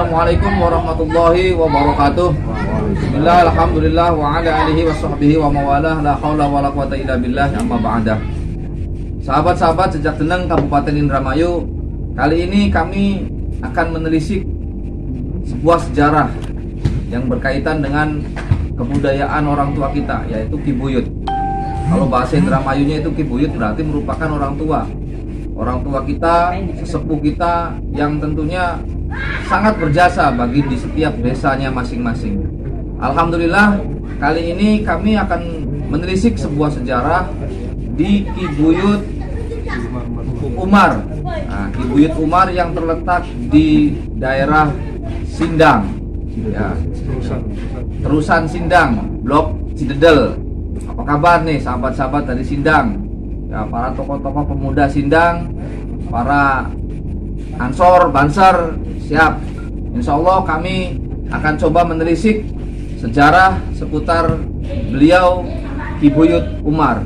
Assalamualaikum warahmatullahi wabarakatuh. Bismillah, alhamdulillah, wa ala alihi wa sahbihi wa mawalah, la hawla wa la quwata illa billah, amma ba'dah. Sahabat-sahabat Jejak Jeneng Kabupaten Indramayu, kali ini kami akan menelisik sebuah sejarah yang berkaitan dengan kebudayaan orang tua kita, yaitu Kibuyut. Kalau bahasa Indramayunya itu Kibuyut berarti merupakan orang tua kita, sesepuh kita yang tentunya sangat berjasa bagi di setiap desanya masing-masing. Alhamdulillah, kali ini kami akan menelisik sebuah sejarah di Kibuyut Umar. Nah, Kibuyut Umar yang terletak di daerah Sindang, ya, Terusan Sindang, Blok Cidedel. Apa kabar nih sahabat-sahabat dari Sindang? Ya, para tokoh-tokoh pemuda Sindang, para Ansor, Banser, siap. Insya Allah kami akan coba menelisik sejarah seputar beliau Kibuyut Umar.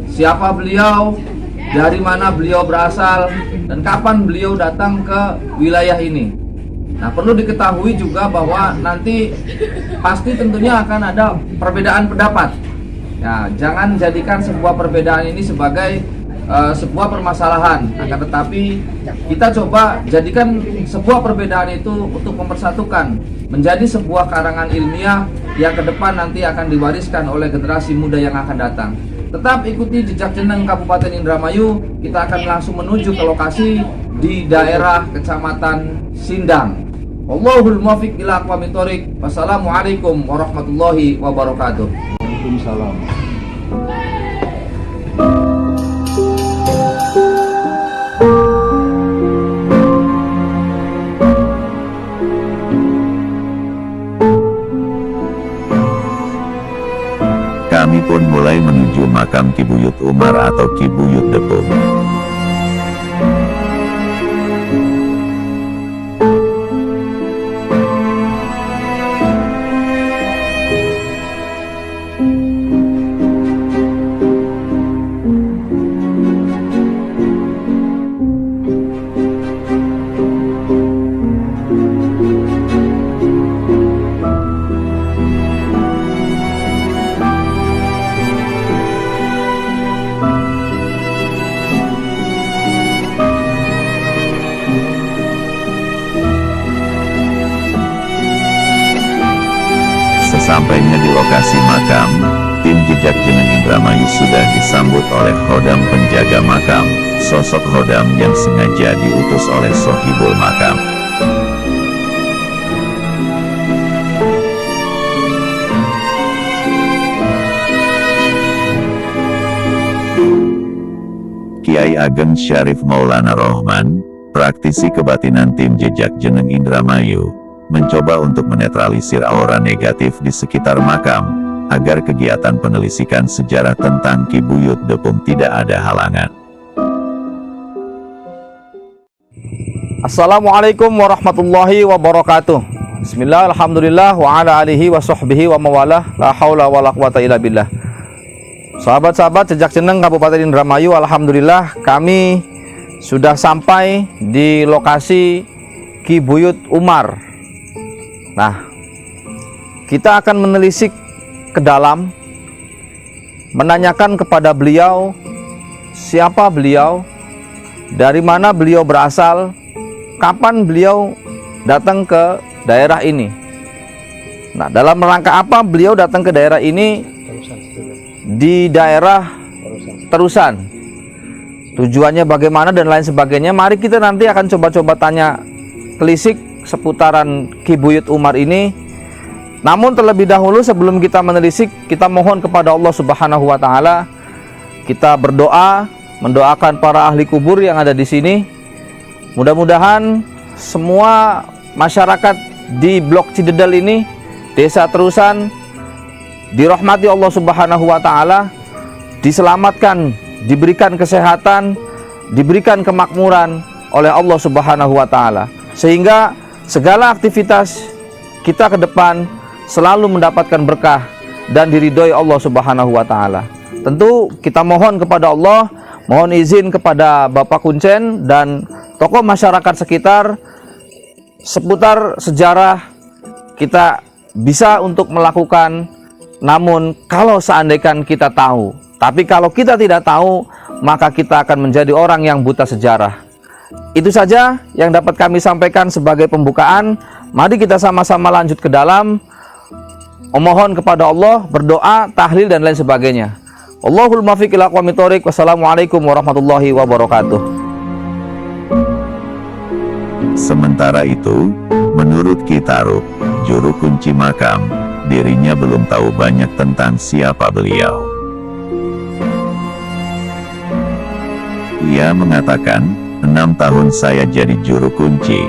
Siapa beliau, dari mana beliau berasal, dan kapan beliau datang ke wilayah ini. Nah, perlu diketahui juga bahwa nanti pasti tentunya akan ada perbedaan pendapat. Ya, jangan jadikan sebuah perbedaan ini sebagai sebuah permasalahan, akan tetapi kita coba jadikan sebuah perbedaan itu untuk mempersatukan menjadi sebuah karangan ilmiah yang ke depan nanti akan diwariskan oleh generasi muda yang akan datang. Tetap ikuti Jejak Jeneng Kabupaten Indramayu. Kita akan langsung menuju ke lokasi di daerah Kecamatan Sindang. Wallahul muwaffiq ila aqwamit thoriq. Wassalamualaikum warahmatullahi wabarakatuh. Waalaikumsalam. Kami pun mulai menuju makam Kibuyut Umar atau Kibuyut Depung. Sesampainya di lokasi makam, tim Jejak Jeneng Indramayu sudah disambut oleh Khodam penjaga makam, sosok Khodam yang sengaja diutus oleh Sohibul makam. Kiai Ageng Syarif Maulana Rohman, praktisi kebatinan tim Jejak Jeneng Indramayu, mencoba untuk menetralisir aura negatif di sekitar makam, agar kegiatan penelisikan sejarah tentang Kibuyut Depung tidak ada halangan. Assalamualaikum warahmatullahi wabarakatuh. Bismillah, alhamdulillah, wa ala alihi wa sahbihi wa mawalah, la hawla wa la quwata illa billah. Sahabat-sahabat Jejak Jeneng Kabupaten Indramayu, alhamdulillah kami sudah sampai di lokasi Kibuyut Umar. Nah, kita akan menelisik ke dalam, menanyakan kepada beliau siapa beliau, dari mana beliau berasal, kapan beliau datang ke daerah ini. Nah, dalam rangka apa beliau datang ke daerah ini? Di daerah Terusan. Tujuannya bagaimana dan lain sebagainya. Mari kita nanti akan coba-coba tanya telisik seputaran Kibuyut Umar ini. Namun terlebih dahulu sebelum kita menelisik, kita mohon kepada Allah Subhanahu wa taala, kita berdoa, mendoakan para ahli kubur yang ada di sini. Mudah-mudahan semua masyarakat di Blok Cidedel ini, Desa Terusan, dirahmati Allah Subhanahu wa taala, diselamatkan, diberikan kesehatan, diberikan kemakmuran oleh Allah Subhanahu wa taala, sehingga segala aktivitas kita ke depan selalu mendapatkan berkah dan diridhoi Allah Subhanahu wa taala. Tentu kita mohon kepada Allah, mohon izin kepada Bapak Kuncen dan tokoh masyarakat sekitar seputar sejarah kita bisa untuk melakukan, namun kalau seandainya kita tahu. Tapi kalau kita tidak tahu, maka kita akan menjadi orang yang buta sejarah. Itu saja yang dapat kami sampaikan sebagai pembukaan. Mari kita sama-sama lanjut ke dalam, memohon kepada Allah, berdoa, tahlil dan lain sebagainya. Allahul muwaffiq ila aqwamit thoriq. Wassalamualaikum warahmatullahi wabarakatuh. Sementara itu, menurut Ki Taruk, juru kunci makam, dirinya belum tahu banyak tentang siapa beliau. Ia mengatakan, 6 tahun saya jadi juru kunci,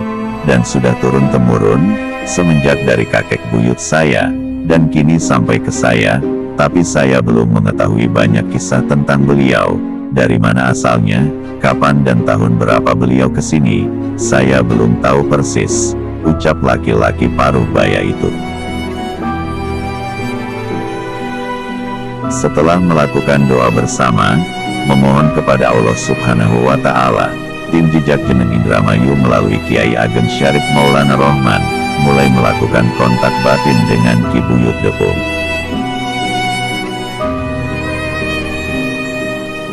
dan sudah turun-temurun, semenjak dari kakek buyut saya, dan kini sampai ke saya, tapi saya belum mengetahui banyak kisah tentang beliau, dari mana asalnya, kapan dan tahun berapa beliau ke sini, saya belum tahu persis, ucap laki-laki paruh baya itu. Setelah melakukan doa bersama, memohon kepada Allah Subhanahu wa Ta'ala, tim Jejak Jeneng Indramayu melalui Kiai Ageng Syarif Maulana Rohman mulai melakukan kontak batin dengan Ki Buyut Depung.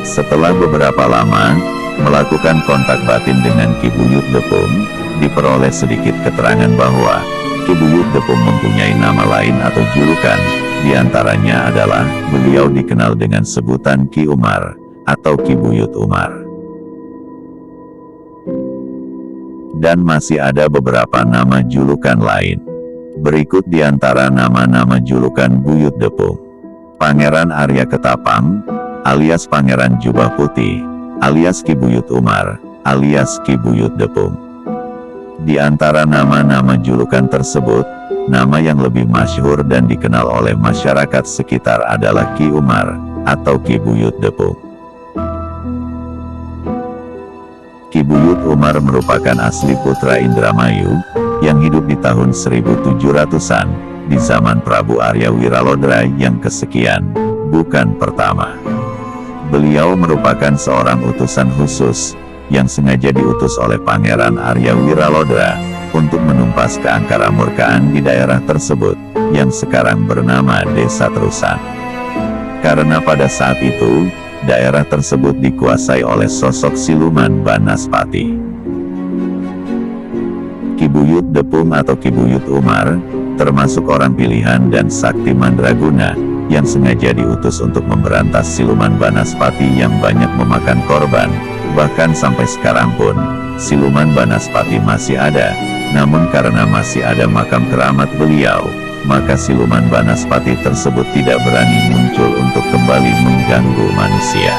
Setelah beberapa lama melakukan kontak batin dengan Ki Buyut Depung, diperoleh sedikit keterangan bahwa Ki Buyut Depung mempunyai nama lain atau julukan. Di antaranya adalah beliau dikenal dengan sebutan Ki Umar atau Ki Buyut Umar. Dan masih ada beberapa nama julukan lain. Berikut di antara nama-nama julukan Buyut Depung. Pangeran Arya Ketapang, alias Pangeran Jubah Putih, alias Ki Buyut Umar, alias Ki Buyut Depung. Di antara nama-nama julukan tersebut, nama yang lebih masyhur dan dikenal oleh masyarakat sekitar adalah Ki Umar atau Ki Buyut Depung. Ki Buyut Umar merupakan asli putra Indramayu, yang hidup di tahun 1700-an, di zaman Prabu Arya Wiralodra yang kesekian, bukan pertama. Beliau merupakan seorang utusan khusus, yang sengaja diutus oleh Pangeran Arya Wiralodra, untuk menumpas keangkara murkaan di daerah tersebut, yang sekarang bernama Desa Terusan. Karena pada saat itu, daerah tersebut dikuasai oleh sosok siluman Banaspati. Ki Buyut Depung atau Ki Buyut Umar, termasuk orang pilihan dan sakti mandraguna, yang sengaja diutus untuk memberantas siluman Banaspati yang banyak memakan korban. Bahkan sampai sekarang pun, siluman Banaspati masih ada, namun karena masih ada makam keramat beliau, maka siluman Banaspati tersebut tidak berani muncul untuk kembali mengganggu manusia.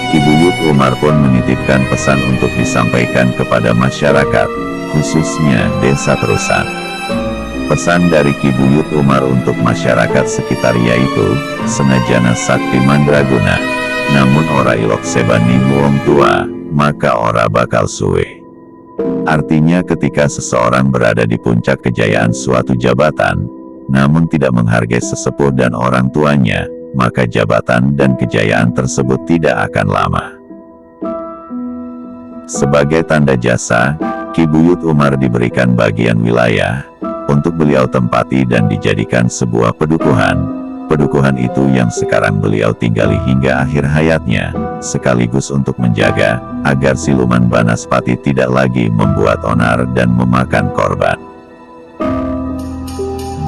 Ki Buyut Umar pun menitipkan pesan untuk disampaikan kepada masyarakat, khususnya Desa Terusan. Pesan dari Ki Buyut Umar untuk masyarakat sekitar yaitu, senajana sakti mandraguna, namun ora ilok sebani wong tua, maka ora bakal suwe. Artinya ketika seseorang berada di puncak kejayaan suatu jabatan, namun tidak menghargai sesepuh dan orang tuanya, maka jabatan dan kejayaan tersebut tidak akan lama. Sebagai tanda jasa, Ki Buyut Umar diberikan bagian wilayah, untuk beliau tempati dan dijadikan sebuah pedukuhan. Pedukuhan itu yang sekarang beliau tinggali hingga akhir hayatnya, sekaligus untuk menjaga, agar siluman Banaspati tidak lagi membuat onar dan memakan korban.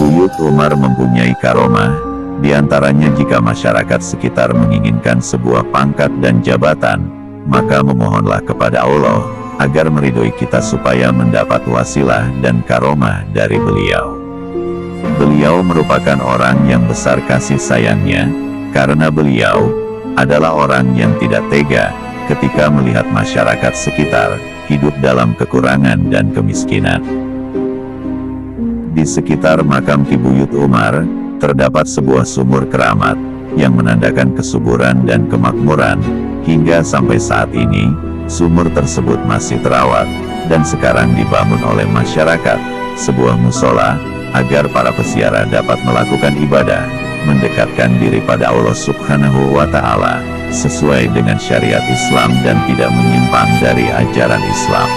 Buyut Umar mempunyai karomah, diantaranya jika masyarakat sekitar menginginkan sebuah pangkat dan jabatan, maka memohonlah kepada Allah, agar meridhoi kita supaya mendapat wasilah dan karomah dari beliau. Beliau merupakan orang yang besar kasih sayangnya, karena beliau adalah orang yang tidak tega ketika melihat masyarakat sekitar hidup dalam kekurangan dan kemiskinan. Di sekitar makam Ki Buyut Umar, terdapat sebuah sumur keramat, yang menandakan kesuburan dan kemakmuran. Hingga sampai saat ini, sumur tersebut masih terawat, dan sekarang dibangun oleh masyarakat, sebuah musola, agar para peziarah dapat melakukan ibadah, mendekatkan diri pada Allah Subhanahu wa Ta'ala, sesuai dengan syariat Islam dan tidak menyimpang dari ajaran Islam.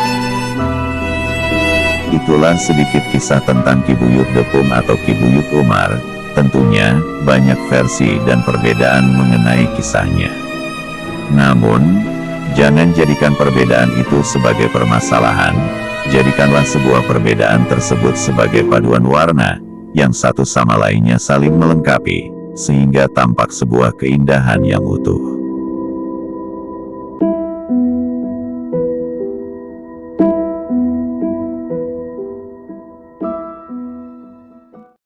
Itulah sedikit kisah tentang Ki Buyut Depung atau Ki Buyut Umar. Tentunya, banyak versi dan perbedaan mengenai kisahnya. Namun, jangan jadikan perbedaan itu sebagai permasalahan. Jadikanlah sebuah perbedaan tersebut sebagai paduan warna, yang satu sama lainnya saling melengkapi, sehingga tampak sebuah keindahan yang utuh.